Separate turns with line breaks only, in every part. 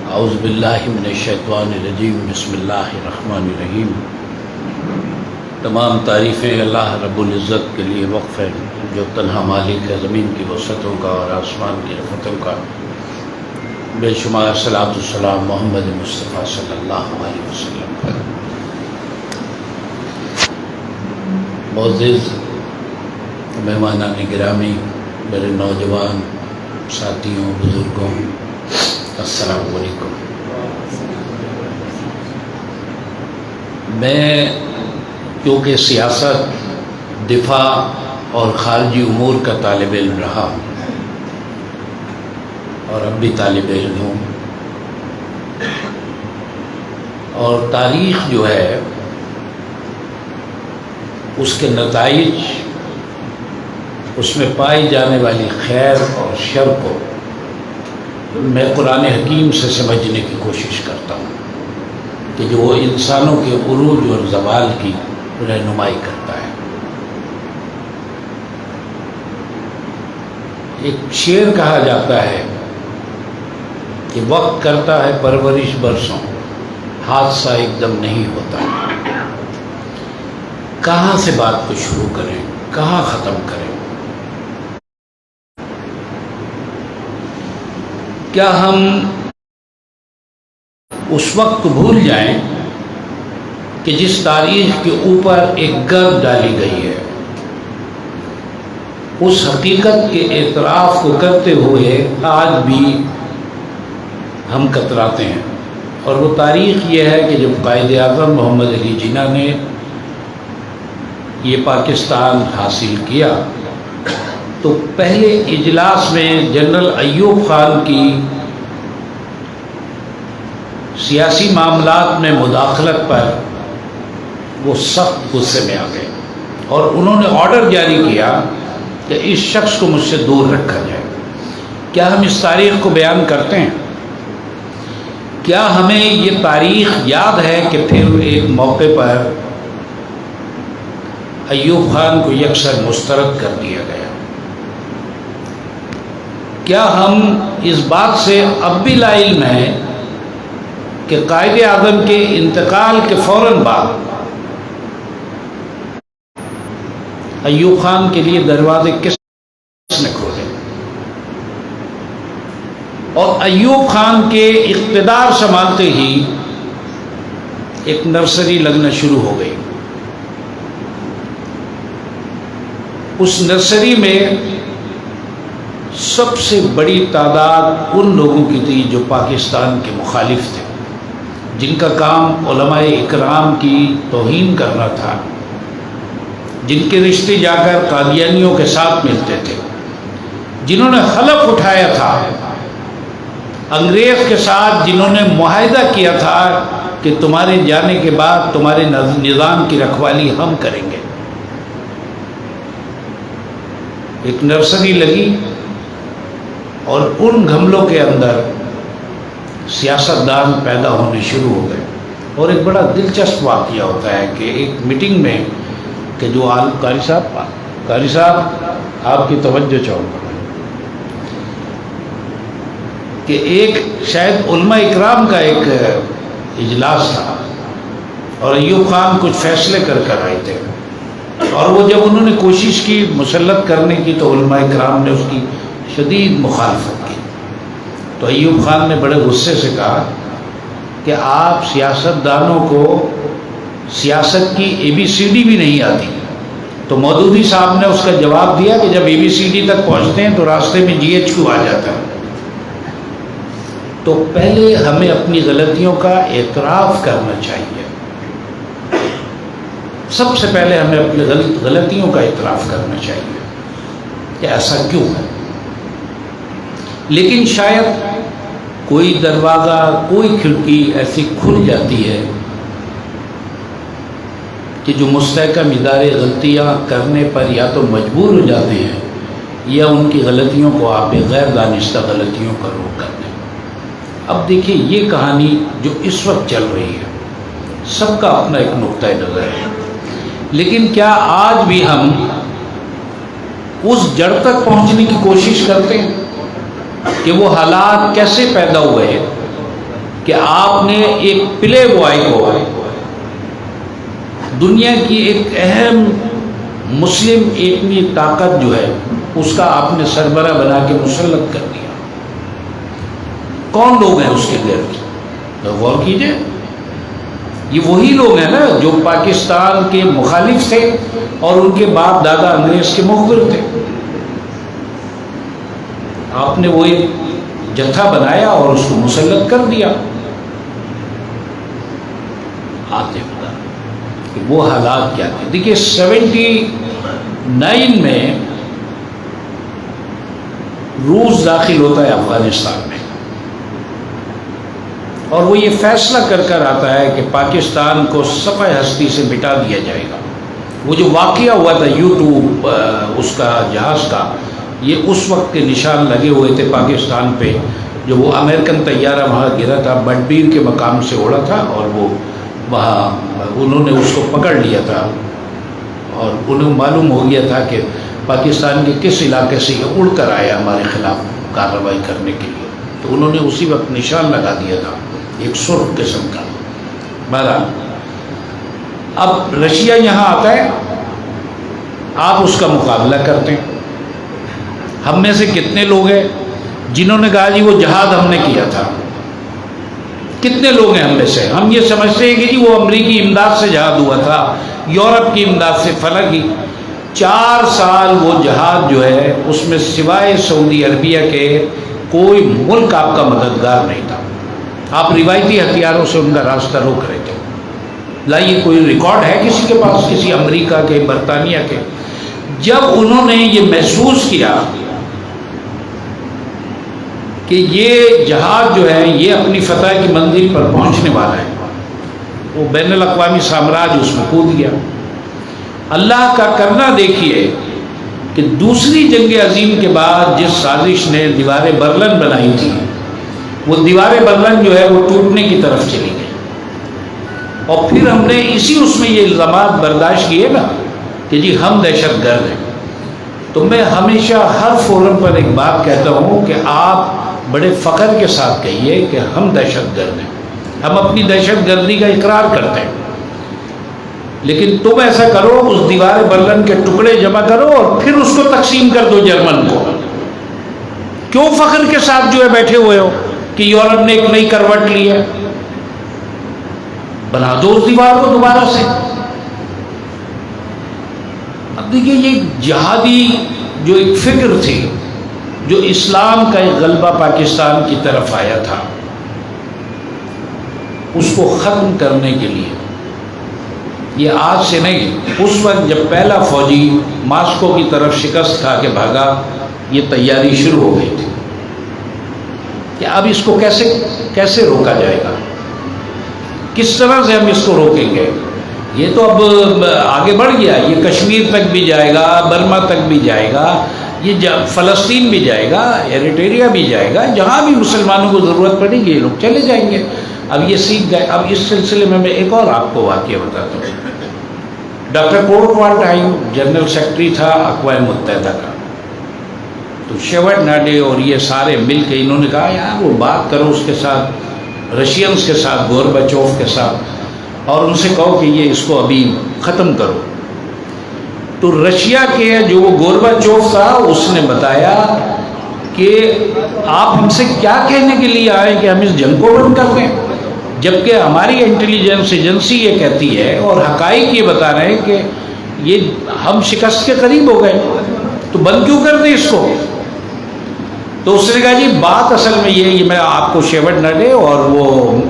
اعوذ باللہ من الشیطان الرجیم بسم اللہ الرحمن الرحیم۔ تمام تعریفیں اللہ رب العزت کے لیے وقف ہے، جو تنہا مالک ہے زمین کی وسعتوں کا اور آسمان کی رفتوں کا۔ بے شمار صلاۃ والسلام محمد مصطفیٰ صلی اللہ علیہ وسلم پر۔ معزز مہمانان گرامی، میرے نوجوان ساتھیوں، بزرگوں، السلام علیکم۔ میں کیونکہ سیاست، دفاع اور خارجی امور کا طالب علم رہا ہوں اور اب بھی طالب علم ہوں، اور تاریخ جو ہے اس کے نتائج، اس میں پائی جانے والی خیر اور شر کو میں قرآن حکیم سے سمجھنے کی کوشش کرتا ہوں کہ جو وہ انسانوں کے عروج اور زوال کی رہنمائی کرتا ہے۔ ایک شعر کہا جاتا ہے کہ وقت کرتا ہے پرورش برسوں، حادثہ ایک دم نہیں ہوتا۔ کہاں سے بات کو شروع کریں، کہاں ختم کریں؟ کیا ہم اس وقت کو بھول جائیں کہ جس تاریخ کے اوپر ایک گرد ڈالی گئی ہے، اس حقیقت کے اعتراف کو کرتے ہوئے آج بھی ہم کتراتے ہیں؟ اور وہ تاریخ یہ ہے کہ جب قائد اعظم محمد علی جناح نے یہ پاکستان حاصل کیا تو پہلے اجلاس میں جنرل ایوب خان کی سیاسی معاملات میں مداخلت پر وہ سخت غصے میں آ گئے اور انہوں نے آرڈر جاری کیا کہ اس شخص کو مجھ سے دور رکھا جائے۔ کیا ہم اس تاریخ کو بیان کرتے ہیں؟ کیا ہمیں یہ تاریخ یاد ہے کہ پھر ایک موقع پر ایوب خان کو یکسر مسترد کر دیا گیا؟ کیا ہم اس بات سے اب بھی لا علم ہیں کہ قائد اعظم کے انتقال کے فوراً بعد ایوب خان کے لیے دروازے کس نے کھولے اور ایوب خان کے اقتدار سنبھالتے ہی ایک نرسری لگنا شروع ہو گئی؟ اس نرسری میں سب سے بڑی تعداد ان لوگوں کی تھی جو پاکستان کے مخالف تھے، جن کا کام علماء اکرام کی توہین کرنا تھا، جن کے رشتے جا کر قادیانیوں کے ساتھ ملتے تھے، جنہوں نے حلف اٹھایا تھا انگریز کے ساتھ، جنہوں نے معاہدہ کیا تھا کہ تمہارے جانے کے بعد تمہارے نظام کی رکھوالی ہم کریں گے۔ ایک نرسری لگی اور ان گھملوں کے اندر سیاستدان پیدا ہونے شروع ہو گئے۔ اور ایک بڑا دلچسپ واقعہ ہوتا ہے کہ ایک میٹنگ میں کہ جو قاری صاحب آپ کی توجہ چاہوں گا کہ ایک شاید علماء اکرام کا ایک اجلاس تھا اور ایوب خان کچھ فیصلے کر آئے تھے، اور وہ جب انہوں نے کوشش کی مسلط کرنے کی تو علماء اکرام نے اس کی شدید مخالفت کی۔ تو ایوب خان نے بڑے غصے سے کہا کہ آپ سیاست دانوں کو سیاست کی ABCD بھی نہیں آتی۔ تو مودودی صاحب نے اس کا جواب دیا کہ جب ABCD تک پہنچتے ہیں تو راستے میں GHQ آ جاتا ہے۔ تو پہلے ہمیں اپنی غلطیوں کا اعتراف کرنا چاہیے، سب سے پہلے ہمیں اپنی غلطیوں کا اعتراف کرنا چاہیے کہ ایسا کیوں ہے۔ لیکن شاید کوئی دروازہ، کوئی کھڑکی ایسی کھل جاتی ہے کہ جو مستحکم ادارے غلطیاں کرنے پر یا تو مجبور ہو جاتے ہیں یا ان کی غلطیوں کو آپ غیر دانستہ غلطیوں کا روک کرتے ہیں۔ اب دیکھیے یہ کہانی جو اس وقت چل رہی ہے، سب کا اپنا ایک نقطۂ نظر ہے، لیکن کیا آج بھی ہم اس جڑ تک پہنچنے کی کوشش کرتے ہیں کہ وہ حالات کیسے پیدا ہوئے ہیں کہ آپ نے ایک پلے بوائے کو دنیا کی ایک اہم مسلم ایٹمی طاقت جو ہے اس کا آپ نے سربراہ بنا کے مسلط کر دیا. کون لوگ ہیں اس کے گرد؟ غور کیجئے. یہ وہی لوگ ہیں نا جو پاکستان کے مخالف تھے اور ان کے باپ دادا انگریز کے مخبر تھے. آپ نے وہ ایک جتھا بنایا اور اس کو مسلط کر دیا. آتے بتا کہ وہ حالات کیا تھے. دیکھیے 79 میں روس داخل ہوتا ہے افغانستان میں اور وہ یہ فیصلہ کر آتا ہے کہ پاکستان کو صفحہ ہستی سے مٹا دیا جائے گا. وہ جو واقعہ ہوا تھا یوٹیوب اس کا جہاز کا، یہ اس وقت کے نشان لگے ہوئے تھے پاکستان پہ. جو وہ امریکن طیارہ وہاں گرا تھا، بٹبیر کے مقام سے اڑا تھا اور وہ وہاں انہوں نے اس کو پکڑ لیا تھا اور انہیں معلوم ہو گیا تھا کہ پاکستان کے کس علاقے سے یہ اڑ کر آیا ہمارے خلاف کارروائی کرنے کے لیے. تو انہوں نے اسی وقت نشان لگا دیا تھا ایک سرخ قسم کا. بہرحال اب رشیا یہاں آتا ہے، آپ اس کا مقابلہ کرتے ہیں. ہم میں سے کتنے لوگ ہیں جنہوں نے کہا جی وہ جہاد ہم نے کیا تھا؟ کتنے لوگ ہیں ہم میں سے؟ ہم یہ سمجھتے ہیں کہ جی وہ امریکی امداد سے جہاد ہوا تھا، یورپ کی امداد سے، فلاں کی. 4 سال وہ جہاد جو ہے اس میں سوائے سعودی عربیہ کے کوئی ملک آپ کا مددگار نہیں تھا. آپ روایتی ہتھیاروں سے ان کا راستہ روک رہے تھے. لائیے کوئی ریکارڈ ہے کسی کے پاس، کسی امریکہ کے، برطانیہ کے؟ جب انہوں نے یہ محسوس کیا کہ یہ جہاد جو ہے یہ اپنی فتح کی منزل پر پہنچنے والا ہے، وہ بین الاقوامی سامراج اس میں کود گیا. اللہ کا کرنا دیکھیے کہ دوسری جنگ عظیم کے بعد جس سازش نے دیوار برلن بنائی تھی، وہ دیوار برلن جو ہے وہ ٹوٹنے کی طرف چلی گئی. اور پھر ہم نے اس میں یہ الزامات برداشت کیے نا کہ جی ہم دہشت گرد ہیں. تو میں ہمیشہ ہر فورم پر ایک بات کہتا ہوں کہ آپ بڑے فخر کے ساتھ کہیے کہ ہم دہشت گرد ہیں، ہم اپنی دہشت گردی کا اقرار کرتے ہیں. لیکن تم ایسا کرو، اس دیوار برلن کے ٹکڑے جمع کرو اور پھر اس کو تقسیم کر دو جرمن کو. کیوں فخر کے ساتھ جو ہے بیٹھے ہوئے ہو کہ یورپ نے ایک نئی کروٹ لی ہے؟ بنا دو اس دیوار کو دوبارہ سے. اب دیکھیے یہ جہادی جو ایک فکر تھی، جو اسلام کا ایک غلبہ پاکستان کی طرف آیا تھا، اس کو ختم کرنے کے لیے یہ آج سے نہیں، اس وقت جب پہلا فوجی ماسکو کی طرف شکست کھا کے بھاگا، یہ تیاری شروع ہو گئی تھی کہ اب اس کو کیسے روکا جائے گا، کس طرح سے ہم اس کو روکیں گے. یہ تو اب آگے بڑھ گیا، یہ کشمیر تک بھی جائے گا، برما تک بھی جائے گا، یہ فلسطین بھی جائے گا، ایریٹریا بھی جائے گا. جہاں بھی مسلمانوں کو ضرورت پڑے گی یہ لوگ چلے جائیں گے. اب یہ سیکھ گئے. اب اس سلسلے میں ایک اور آپ کو واقعہ بتاتا ہوں. ڈاکٹر کورٹ والڈہائم جنرل سیکرٹری تھا اقوام متحدہ کا. تو شیوٹ ناڈے اور یہ سارے مل کے انہوں نے کہا یار وہ بات کرو اس کے ساتھ، رشینز کے ساتھ، گورباچوف کے ساتھ، اور ان سے کہو کہ یہ اس کو ابھی ختم کرو. تو رشیا کے جو وہ گورباچوف تھا اس نے بتایا کہ آپ ہم سے کیا کہنے کے لیے آئے کہ ہم اس جنگ کو بند کر دیں، جبکہ ہماری انٹیلیجنس ایجنسی یہ کہتی ہے اور حقائق یہ بتا رہے ہیں کہ یہ ہم شکست کے قریب ہو گئے، تو بند کیوں کر دیں اس کو. تو اس نے کہا جی بات اصل میں یہ میں آپ کو شیوٹ ناڈے اور وہ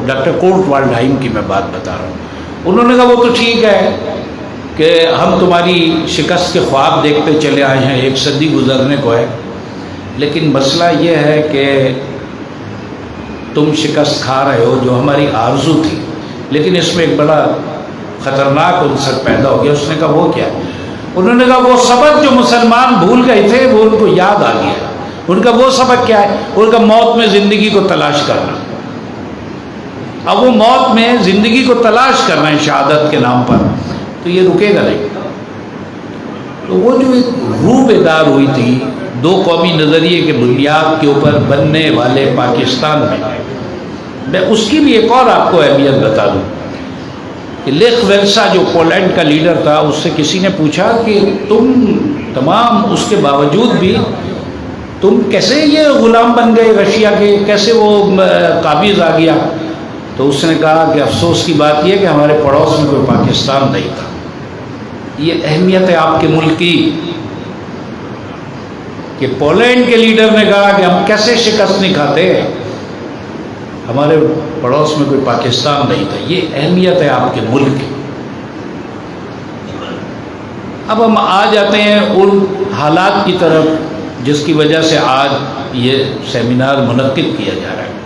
ڈاکٹر کورٹ والڈہائم کی میں بات بتا رہا ہوں. انہوں نے کہا وہ تو ٹھیک ہے کہ ہم تمہاری شکست کے خواب دیکھتے چلے آئے ہیں، 1 صدی گزرنے کو ہے، لیکن مسئلہ یہ ہے کہ تم شکست کھا رہے ہو جو ہماری آرزو تھی. لیکن اس میں ایک بڑا خطرناک عنصر پیدا ہو گیا. اس نے کہا وہ کیا؟ انہوں نے کہا وہ سبق جو مسلمان بھول گئے تھے وہ ان کو یاد آ گیا. ان کا وہ سبق کیا ہے؟ ان کا موت میں زندگی کو تلاش کرنا. اب وہ موت میں زندگی کو تلاش کرنا ہے شہادت کے نام پر، تو یہ رکے گا نہیں. تو وہ جو ایک روح بیدار ہوئی تھی 2 قومی نظریے کے بنیاد کے اوپر بننے والے پاکستان میں، میں اس کی بھی ایک اور آپ کو اہمیت بتا دوں کہ لیخ ویلسا جو پولینڈ کا لیڈر تھا، اس سے کسی نے پوچھا کہ تم تمام اس کے باوجود بھی تم کیسے یہ غلام بن گئے رشیا کے، کیسے وہ قابض آ گیا؟ تو اس نے کہا کہ افسوس کی بات یہ کہ ہمارے پڑوس میں کوئی پاکستان نہیں تھا۔ یہ اہمیت ہے آپ کے ملک کی کہ پولینڈ کے لیڈر نے کہا کہ ہم کیسے شکست نہیں کھاتے، ہمارے پڑوس میں کوئی پاکستان نہیں تھا۔ یہ اہمیت ہے آپ کے ملک کی۔ اب ہم آ جاتے ہیں ان حالات کی طرف جس کی وجہ سے آج یہ سیمینار منعقد کیا جا رہا ہے۔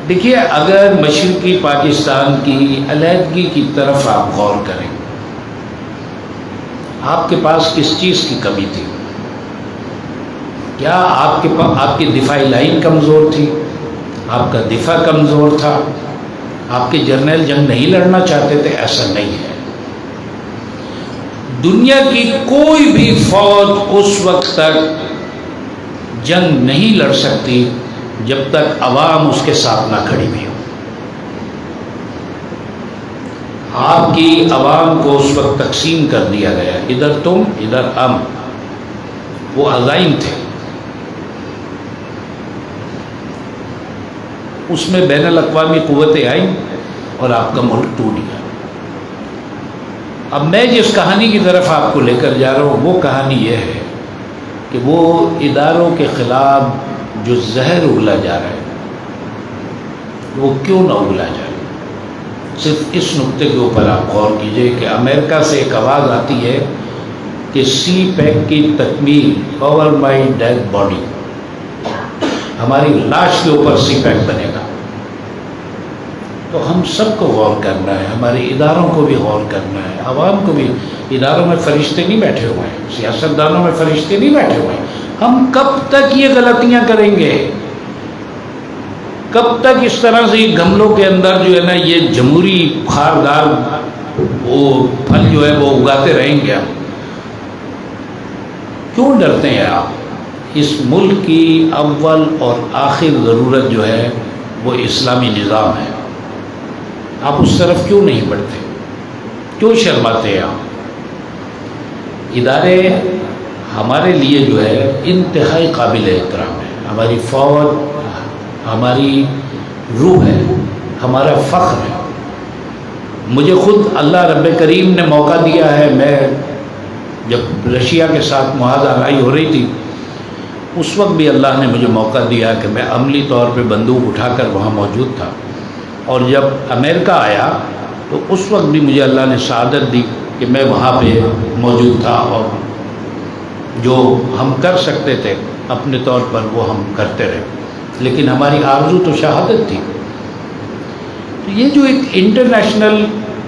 دیکھیے، اگر مشرقی پاکستان کی علیحدگی کی طرف آپ غور کریں، آپ کے پاس کس چیز کی کمی تھی؟ کیا آپ کی دفاعی لائن کمزور تھی؟ آپ کا دفاع کمزور تھا؟ آپ کے جرنیل جنگ نہیں لڑنا چاہتے تھے؟ ایسا نہیں ہے۔ دنیا کی کوئی بھی فوج اس وقت تک جنگ نہیں لڑ سکتی جب تک عوام اس کے ساتھ نہ کھڑی ہوئی ہو۔ آپ کی عوام کو اس وقت تقسیم کر دیا گیا، ادھر تم ادھر ہم، وہ عزائم تھے۔ اس میں بین الاقوامی قوتیں آئیں اور آپ کا ملک ٹوٹ گیا۔ اب میں جس کہانی کی طرف آپ کو لے کر جا رہا ہوں وہ کہانی یہ ہے کہ وہ اداروں کے خلاف جو زہر اگلا جا رہا ہے وہ کیوں نہ اگلا جائے؟ صرف اس نقطے کے اوپر آپ غور کیجئے کہ امریکہ سے ایک آواز آتی ہے کہ سی پیک کی تکمیل، کور مائی ڈیڈ باڈی، ہماری لاش کے اوپر سی پیک بنے گا۔ تو ہم سب کو غور کرنا ہے، ہمارے اداروں کو بھی غور کرنا ہے، عوام کو بھی۔ اداروں میں فرشتے نہیں بیٹھے ہوئے ہیں، سیاستدانوں میں فرشتے نہیں بیٹھے ہوئے ہیں۔ ہم کب تک یہ غلطیاں کریں گے؟ کب تک اس طرح سے گملوں کے اندر جو ہے نا یہ جمہوری خاردار وہ پھل جو ہے وہ اگاتے رہیں گے؟ ہم کیوں ڈرتے ہیں آپ؟ اس ملک کی اول اور آخر ضرورت جو ہے وہ اسلامی نظام ہے۔ آپ اس طرف کیوں نہیں بڑھتے؟ کیوں شرماتے ہیں آپ؟ ادارے ہمارے لیے جو ہے انتہائی قابل احترام ہے۔ ہماری فوج ہماری روح ہے، ہمارا فخر ہے۔ مجھے خود اللہ رب کریم نے موقع دیا ہے، میں جب رشیا کے ساتھ معاہدہ لڑائی ہو رہی تھی اس وقت بھی اللہ نے مجھے موقع دیا کہ میں عملی طور پہ بندوق اٹھا کر وہاں موجود تھا، اور جب امریکہ آیا تو اس وقت بھی مجھے اللہ نے سعادت دی کہ میں وہاں پہ موجود تھا، اور جو ہم کر سکتے تھے اپنے طور پر وہ ہم کرتے رہے، لیکن ہماری آرزو تو شہادت تھی۔ تو یہ جو ایک انٹرنیشنل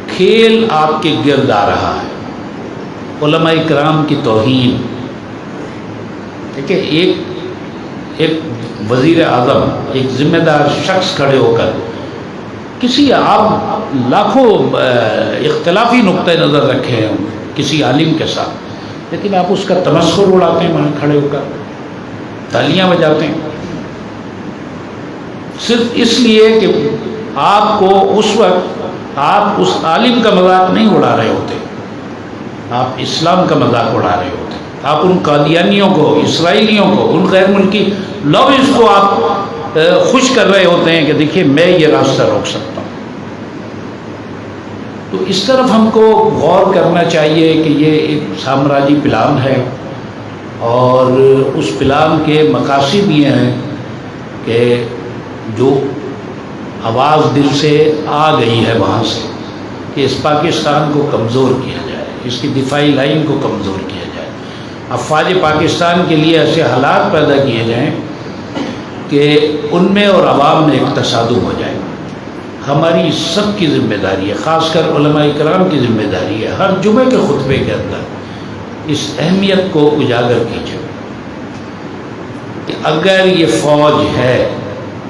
کھیل آپ کے گرد آ رہا ہے، علماء کرام کی توہین، دیکھیں ایک وزیر اعظم، ایک ذمہ دار شخص کھڑے ہو کر کسی، آپ لاکھوں اختلافی نقطہ نظر رکھے ہیں کسی عالم کے ساتھ، لیکن آپ اس کا تمسخر اڑاتے ہیں وہاں کھڑے ہو کر، تالیاں بجاتے ہیں، صرف اس لیے کہ آپ کو اس وقت آپ اس عالم کا مذاق نہیں اڑا رہے ہوتے، آپ اسلام کا مذاق اڑا رہے ہوتے، آپ ان قادیانیوں کو، اسرائیلیوں کو، ان غیر ملکی لوبیز کو آپ خوش کر رہے ہوتے ہیں کہ دیکھیے میں یہ راستہ روک سکتا ہوں۔ تو اس طرف ہم کو غور کرنا چاہیے کہ یہ ایک سامراجی پلان ہے، اور اس پلان کے مقاصد یہ ہیں کہ جو آواز دل سے آ گئی ہے وہاں سے کہ اس پاکستان کو کمزور کیا جائے، اس کی دفاعی لائن کو کمزور کیا جائے، افواج پاکستان کے لیے ایسے حالات پیدا کیے جائیں کہ ان میں اور عوام میں ایک تصادم ہو جائے۔ ہماری سب کی ذمہ داری ہے، خاص کر علماء کرام کی ذمہ داری ہے، ہر جمعے کے خطبے کے اندر اس اہمیت کو اجاگر کیجیے کہ اگر یہ فوج ہے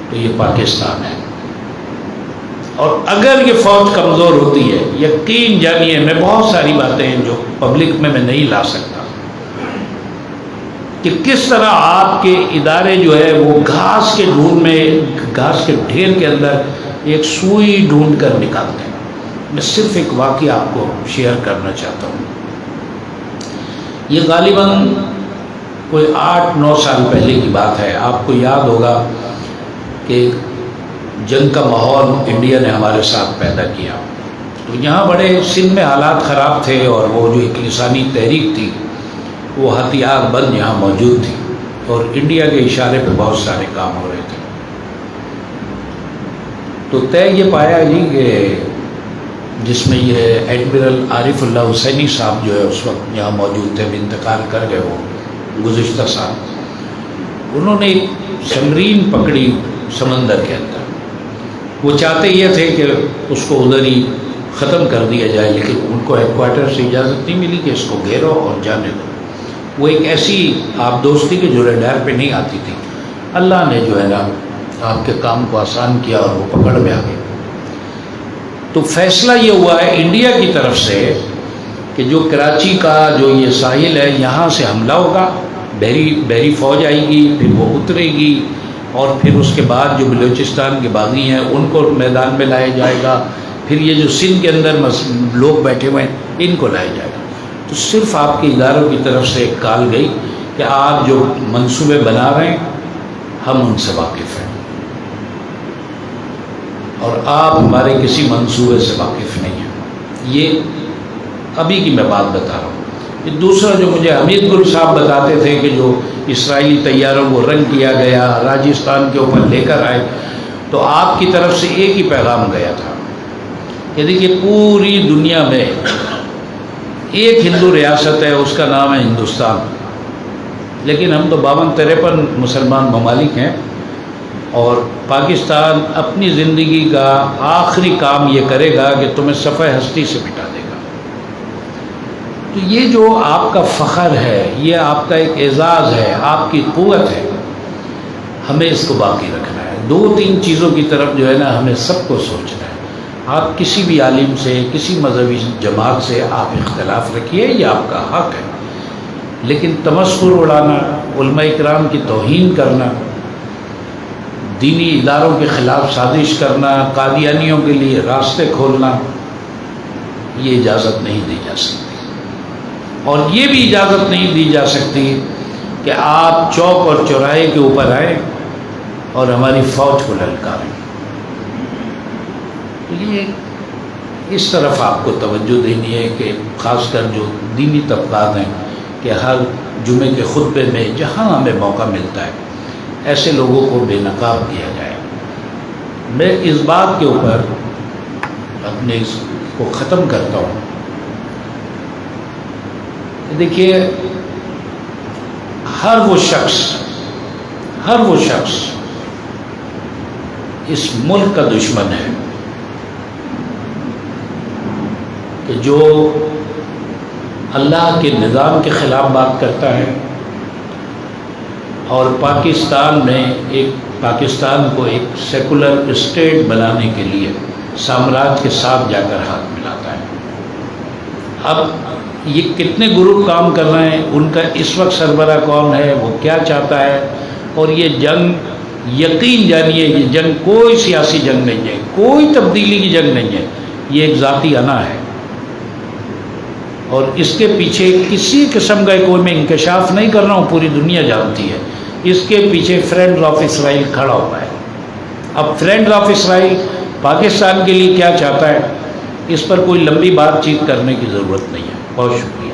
تو یہ پاکستان ہے، اور اگر یہ فوج کمزور ہوتی ہے، یقین جانیے میں بہت ساری باتیں ہیں جو پبلک میں نہیں لا سکتا، کہ کس طرح آپ کے ادارے جو ہے وہ گھاس کے ڈھونڈ میں، گھاس کے ڈھیر کے اندر ایک سوئی ڈھونڈ کر نکالتے ہیں۔ میں صرف ایک واقعہ آپ کو شیئر کرنا چاہتا ہوں۔ یہ غالباً کوئی 8-9 سال پہلے کی بات ہے۔ آپ کو یاد ہوگا کہ جنگ کا ماحول انڈیا نے ہمارے ساتھ پیدا کیا، تو یہاں بڑے سندھ میں حالات خراب تھے، اور وہ جو ایک لسانی تحریک تھی وہ ہتھیار بند یہاں موجود تھی، اور انڈیا کے اشارے پہ بہت سارے کام ہو رہے تھے۔ تو طے یہ پایا جی کہ جس میں یہ ایڈمرل عارف اللہ حسینی صاحب جو ہے اس وقت یہاں موجود تھے، انتقال کر گئے وہ گزشتہ سال، انہوں نے ایک سمرین پکڑی سمندر کے اندر۔ وہ چاہتے یہ تھے کہ اس کو ادھر ہی ختم کر دیا جائے، لیکن ان کو ہیڈ کوارٹر سے اجازت نہیں ملی کہ اس کو گھیرو اور جانے دو۔ وہ ایک ایسی آپ دوستی کے جو ریڈار پہ نہیں آتی تھی۔ اللہ نے جو ہے نا آپ کے کام کو آسان کیا اور وہ پکڑ میں آ گئے۔ تو فیصلہ یہ ہوا ہے انڈیا کی طرف سے کہ جو کراچی کا جو یہ ساحل ہے یہاں سے حملہ ہوگا، بحری فوج آئے گی، پھر وہ اترے گی، اور پھر اس کے بعد جو بلوچستان کے باغی ہیں ان کو میدان میں لایا جائے گا، پھر یہ جو سندھ کے اندر لوگ بیٹھے ہوئے ہیں ان کو لایا جائے گا۔ تو صرف آپ کے اداروں کی طرف سے ایک کال گئی کہ آپ جو منصوبے بنا رہے ہیں ہم ان سے واقف ہیں، اور آپ ہمارے کسی منصوبے سے واقف نہیں ہیں۔ یہ ابھی کی میں بات بتا رہا ہوں۔ یہ دوسرا جو مجھے حمید گل صاحب بتاتے تھے کہ جو اسرائیلی طیاروں کو رنگ کیا گیا، راجستھان کے اوپر لے کر آئے، تو آپ کی طرف سے ایک ہی پیغام گیا تھا کہ دیکھیے پوری دنیا میں ایک ہندو ریاست ہے، اس کا نام ہے ہندوستان، لیکن ہم تو 52-53 مسلمان ممالک ہیں، اور پاکستان اپنی زندگی کا آخری کام یہ کرے گا کہ تمہیں صفحہ ہستی سے مٹا دے گا۔ تو یہ جو آپ کا فخر ہے، یہ آپ کا ایک اعزاز ہے، آپ کی قوت ہے، ہمیں اس کو باقی رکھنا ہے۔ 2-3 چیزوں کی طرف جو ہے نا ہمیں سب کو سوچنا ہے۔ آپ کسی بھی عالم سے، کسی مذہبی جماعت سے آپ اختلاف رکھیے، یہ آپ کا حق ہے، لیکن تمسخر اڑانا، علماء اکرام کی توہین کرنا، دینی اداروں کے خلاف سازش کرنا، قادیانیوں کے لیے راستے کھولنا، یہ اجازت نہیں دی جا سکتی۔ اور یہ بھی اجازت نہیں دی جا سکتی کہ آپ چوک اور چوراہے کے اوپر آئیں اور ہماری فوج کو للکاریں۔ یہ اس طرف آپ کو توجہ دینی ہے کہ خاص کر جو دینی طبقات ہیں کہ ہر جمعے کے خطبے میں جہاں ہمیں موقع ملتا ہے ایسے لوگوں کو بے نقاب کیا جائے۔ میں اس بات کے اوپر اپنے اس کو ختم کرتا ہوں کہ دیکھیے ہر وہ شخص اس ملک کا دشمن ہے کہ جو اللہ کے نظام کے خلاف بات کرتا ہے اور پاکستان کو ایک سیکولر اسٹیٹ بنانے کے لیے سامراج کے ساتھ جا کر ہاتھ ملاتا ہے۔ اب یہ کتنے گروپ کام کر رہے ہیں، ان کا اس وقت سربراہ کون ہے، وہ کیا چاہتا ہے، اور یہ جنگ یقین جانیے یہ جنگ کوئی سیاسی جنگ نہیں ہے، کوئی تبدیلی کی جنگ نہیں ہے، یہ ایک ذاتی انا ہے، اور اس کے پیچھے کسی قسم کا کوئی میں انکشاف نہیں کر رہا ہوں، پوری دنیا جانتی ہے، اس کے پیچھے فرینڈز آف اسرائیل کھڑا ہوا ہے۔ اب فرینڈز آف اسرائیل پاکستان کے لیے کیا چاہتا ہے، اس پر کوئی لمبی بات چیت کرنے کی ضرورت نہیں ہے۔ بہت شکریہ۔